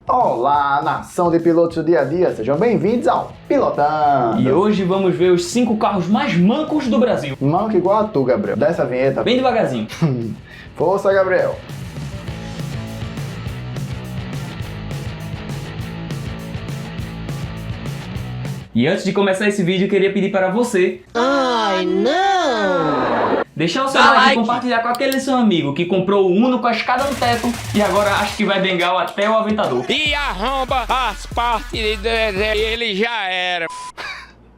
Olá, nação de pilotos do dia a dia, sejam bem-vindos ao Pilotando. E hoje vamos ver os 5 carros mais mancos do Brasil. Manco igual a tu, Gabriel. Dá essa vinheta. Bem devagarzinho. Força, Gabriel. E antes de começar esse vídeo, eu queria pedir para você... Ai, não! Deixar o seu like e compartilhar com aquele seu amigo que comprou o Uno com a escada no teto e agora acha que vai bengar até o Aventador. E arromba as partes ele já era.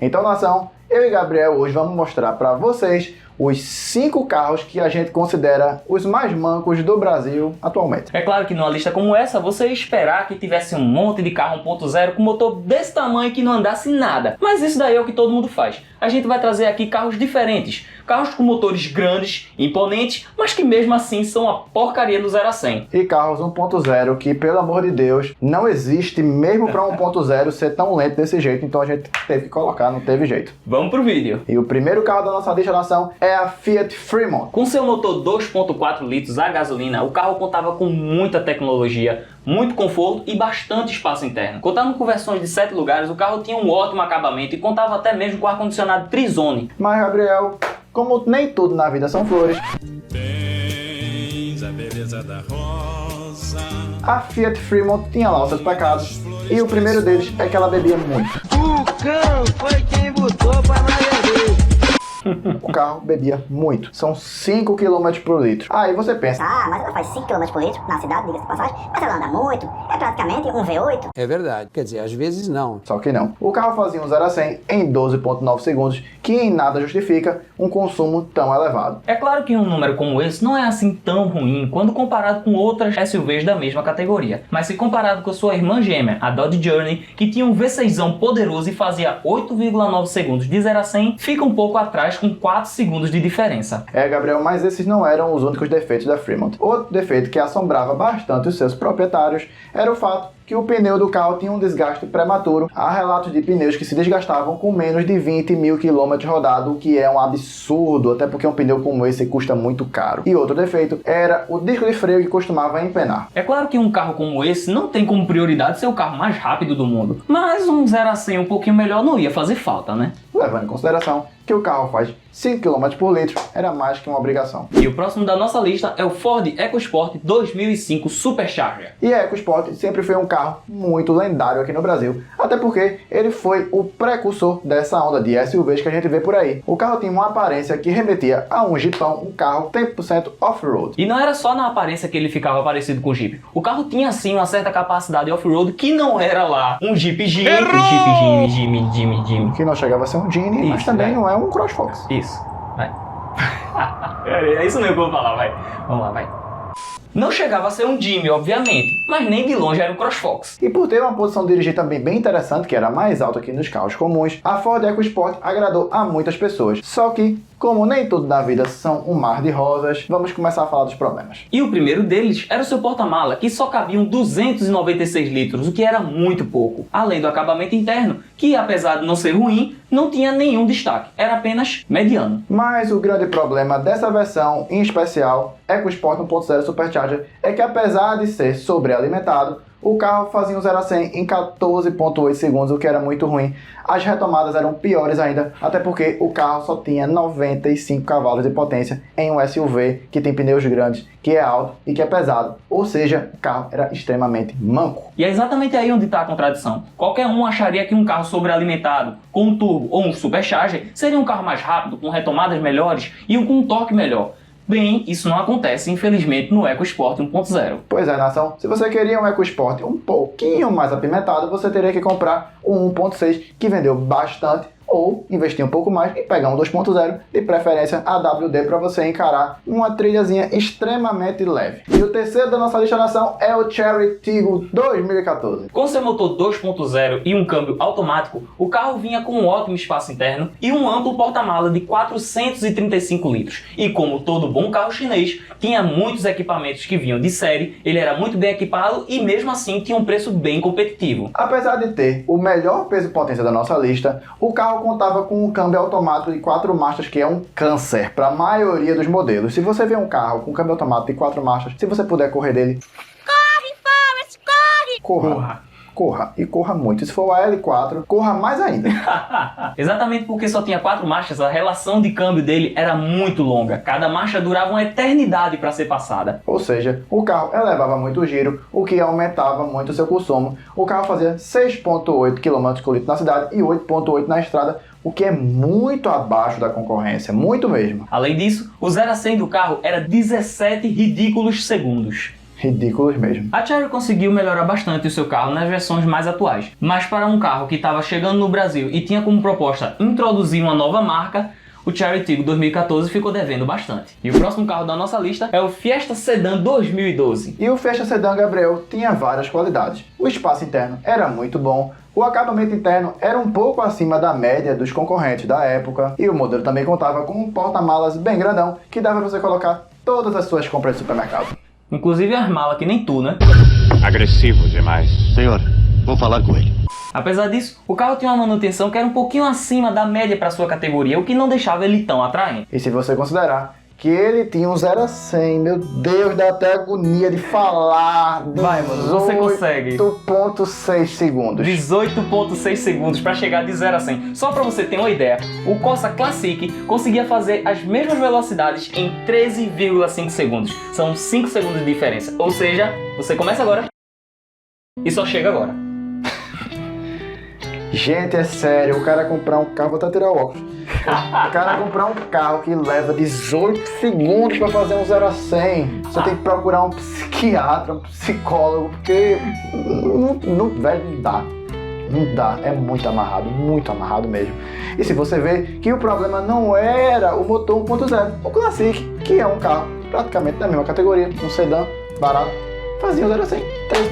Então, nação, eu e Gabriel hoje vamos mostrar para vocês os 5 carros que a gente considera os mais mancos do Brasil atualmente. É claro que numa lista como essa, você ia esperar que tivesse um monte de carro 1.0 com motor desse tamanho que não andasse nada. Mas isso daí é o que todo mundo faz. A gente vai trazer aqui carros diferentes. Carros com motores grandes, imponentes, mas que mesmo assim são a porcaria do 0 a 100. E carros 1.0 que, pelo amor de Deus, não existe mesmo para 1.0 ser tão lento desse jeito. Então a gente teve que colocar, não teve jeito. Vamos pro vídeo. E o primeiro carro da nossa lista, nação, é a Fiat Fremont. Com seu motor 2.4 litros a gasolina, o carro contava com muita tecnologia, muito conforto e bastante espaço interno. Contando com versões de 7 lugares, o carro tinha um ótimo acabamento e contava até mesmo com ar-condicionado Trizone. Mas, Gabriel, como nem tudo na vida são flores, Tens a beleza da rosa. a Fiat Fremont tinha lá os seus pecados. E o primeiro deles é que ela bebia muito. O cão foi quem botou pra nós beber. O carro bebia muito. São 5 km por litro. Aí você pensa, Mas ela faz 5 km por litro na cidade, diga-se de passagem, mas ela anda muito, é praticamente um V8. É verdade, quer dizer, às vezes não. só que não. O carro fazia um 0 a 100 em 12,9 segundos, que em nada justifica um consumo tão elevado. É claro que um número como esse não é assim tão ruim quando comparado com outras SUVs da mesma categoria. Mas se comparado com a sua irmã gêmea, a Dodge Journey, que tinha um V6zão poderoso e fazia 8,9 segundos de 0 a 100, fica um pouco atrás com 4 segundos de diferença. É, Gabriel, mas esses não eram os únicos defeitos da Fremont. Outro defeito que assombrava bastante os seus proprietários era o fato que o pneu do carro tinha um desgaste prematuro. Há relatos de pneus que se desgastavam com menos de 20 mil quilômetros rodados, o que é um absurdo, até porque um pneu como esse custa muito caro. E outro defeito era o disco de freio que costumava empenar. É claro que um carro como esse não tem como prioridade ser o carro mais rápido do mundo, mas um 0 a 100 um pouquinho melhor não ia fazer falta, né? Levando em consideração que o carro faz 5 km por litro, era mais que uma obrigação. E o próximo da nossa lista é o Ford EcoSport 2005 Supercharger. E a EcoSport sempre foi um carro muito lendário aqui no Brasil, até porque ele foi o precursor dessa onda de SUVs que a gente vê por aí. O carro tinha uma aparência que remetia a um Jeepão, um carro 100% off-road. E não era só na aparência que ele ficava parecido com o Jeep. O carro tinha sim uma certa capacidade off-road que não era lá um Jeep Jimmy, Jimmy. Que não chegava a ser um Genie, mas Isso, também né? não é um CrossFox. Isso, vai. É isso mesmo que eu vou falar, vai. Vamos lá, vai. Não chegava a ser um Jimmy, obviamente, mas nem de longe era um CrossFox. E por ter uma posição de dirigir também bem interessante, que era mais alta que nos carros comuns, a Ford EcoSport agradou a muitas pessoas. Só que, como nem tudo na vida são um mar de rosas, vamos começar a falar dos problemas. E o primeiro deles era o seu porta-mala, que só cabiam 296 litros, o que era muito pouco. Além do acabamento interno, que apesar de não ser ruim, não tinha nenhum destaque, era apenas mediano. Mas o grande problema dessa versão, em especial, EcoSport 1.0 Supercharger, é que apesar de ser sobrealimentado, o carro fazia um 0 a 100 em 14,8 segundos, o que era muito ruim. As retomadas eram piores ainda, até porque o carro só tinha 95 cavalos de potência em um SUV que tem pneus grandes, que é alto e que é pesado. Ou seja, o carro era extremamente manco. E é exatamente aí onde está a contradição. Qualquer um acharia que um carro sobrealimentado, com um turbo ou um supercharger, seria um carro mais rápido, com retomadas melhores e com um torque melhor. Bem, isso não acontece, infelizmente, no EcoSport 1.0. Pois é, nação, se você queria um EcoSport um pouquinho mais apimentado, você teria que comprar um 1.6 que vendeu bastante, ou investir um pouco mais e pegar um 2.0, de preferência AWD, para você encarar uma trilhazinha extremamente leve. E o terceiro da nossa lista nação é o Chery Tiggo 2014. Com seu motor 2.0 e um câmbio automático, o carro vinha com um ótimo espaço interno e um amplo porta-mala de 435 litros. E como todo bom carro chinês, tinha muitos equipamentos que vinham de série, ele era muito bem equipado e mesmo assim tinha um preço bem competitivo. Apesar de ter o melhor peso e potência da nossa lista, o carro contava com um câmbio automático de 4 marchas, que é um câncer para a maioria dos modelos. Se você vê um carro com câmbio automático de 4 marchas, se você puder correr dele, Corra. E corra muito. Se for a L4, corra mais ainda. Exatamente porque só tinha 4 marchas, a relação de câmbio dele era muito longa. Cada marcha durava uma eternidade para ser passada. Ou seja, o carro elevava muito o giro, o que aumentava muito o seu consumo. O carro fazia 6,8 km por litro na cidade e 8,8 na estrada, o que é muito abaixo da concorrência, muito mesmo. Além disso, o 0 a 100 do carro era 17 ridículos segundos. Ridículos mesmo. A Chery conseguiu melhorar bastante o seu carro nas versões mais atuais, mas para um carro que estava chegando no Brasil e tinha como proposta introduzir uma nova marca, o Chery Tiggo 2014 ficou devendo bastante. E o próximo carro da nossa lista é o Fiesta Sedan 2012. E o Fiesta Sedan, Gabriel, tinha várias qualidades. O espaço interno era muito bom, o acabamento interno era um pouco acima da média dos concorrentes da época, e o modelo também contava com um porta-malas bem grandão que dava para você colocar todas as suas compras de supermercado. Inclusive as malas que nem tu, né? Agressivo demais. Senhor, vou falar com ele. Apesar disso, o carro tinha uma manutenção que era um pouquinho acima da média para sua categoria, o que não deixava ele tão atraente. E se você considerar que ele tinha um 0 a 100, meu Deus, dá até agonia de falar. Vai, mano, você consegue. 18,6 segundos. 18,6 segundos para chegar de 0 a 100. Só para você ter uma ideia, o Corsa Classic conseguia fazer as mesmas velocidades em 13,5 segundos. São 5 segundos de diferença. Ou seja, você começa agora e só chega agora. Gente, é sério, o cara comprar um carro, vou até tirar o óculos. O cara comprar um carro que leva 18 segundos para fazer um 0 a 100. Você tem que procurar um psiquiatra, um psicólogo, porque velho, não dá. Não dá, é muito amarrado mesmo. E se você vê que o problema não era o motor 1.0, o Classic, que é um carro praticamente da mesma categoria, um sedã barato, fazia um 0 a 100,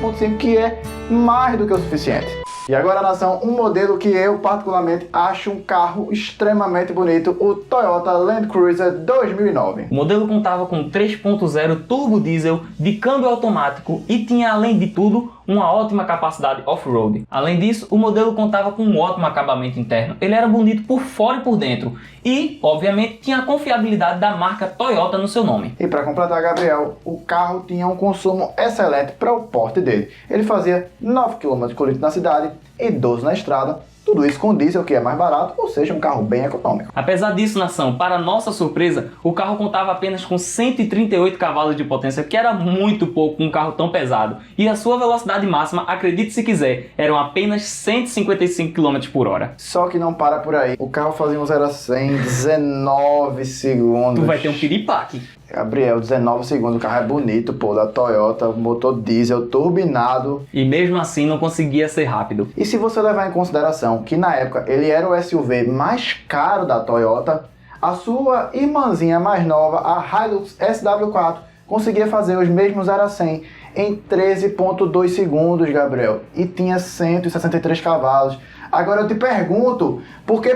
3.5, que é mais do que o suficiente. E agora, nação, um modelo que eu particularmente acho um carro extremamente bonito, o Toyota Land Cruiser 2009. O modelo contava com 3.0 turbo diesel de câmbio automático e tinha, além de tudo, uma ótima capacidade off-road. Além disso, o modelo contava com um ótimo acabamento interno. Ele era bonito por fora e por dentro e, obviamente, tinha a confiabilidade da marca Toyota no seu nome. E para completar, Gabriel, o carro tinha um consumo excelente para o porte dele. Ele fazia 9 km por litro na cidade e 12 na estrada. Tudo isso com diesel, que é mais barato, ou seja, um carro bem econômico. Apesar disso, nação, para nossa surpresa, o carro contava apenas com 138 cavalos de potência, que era muito pouco um carro tão pesado. E a sua velocidade máxima, acredite se quiser, eram apenas 155 km por hora. Só que não para por aí. O carro fazia um 0 a 100 em 19 segundos. Tu vai ter um piripaque. Gabriel, 19 segundos, o carro é bonito, pô, da Toyota, motor diesel, turbinado. E mesmo assim não conseguia ser rápido. E se você levar em consideração que na época ele era o SUV mais caro da Toyota, a sua irmãzinha mais nova, a Hilux SW4, conseguia fazer os mesmos 0 a 100 em 13,2 segundos, Gabriel. E tinha 163 cavalos. Agora eu te pergunto, por que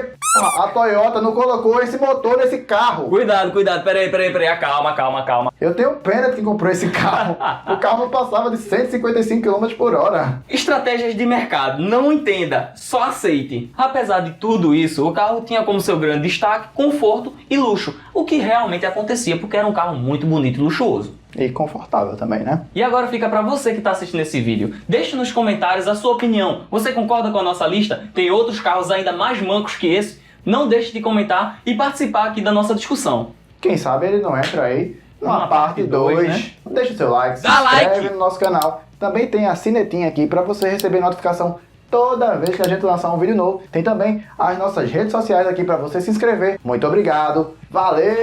a Toyota não colocou esse motor nesse carro? Cuidado, peraí, calma. Eu tenho pena de quem comprou esse carro. O carro não passava de 155 km por hora. Estratégias de mercado, não entenda, só aceite. Apesar de tudo isso, o carro tinha como seu grande destaque conforto e luxo, o que realmente acontecia porque era um carro muito bonito e luxuoso. E confortável também, né? E agora fica pra você que está assistindo esse vídeo. Deixe nos comentários a sua opinião. Você concorda com a nossa lista? Tem outros carros ainda mais mancos que esse? Não deixe de comentar e participar aqui da nossa discussão. Quem sabe ele não entra aí numa parte 2. Né? Deixa o seu like, se Dá inscreve like no nosso canal. Também tem a sinetinha aqui para você receber notificação toda vez que a gente lançar um vídeo novo. Tem também as nossas redes sociais aqui para você se inscrever. Muito obrigado. Valeu!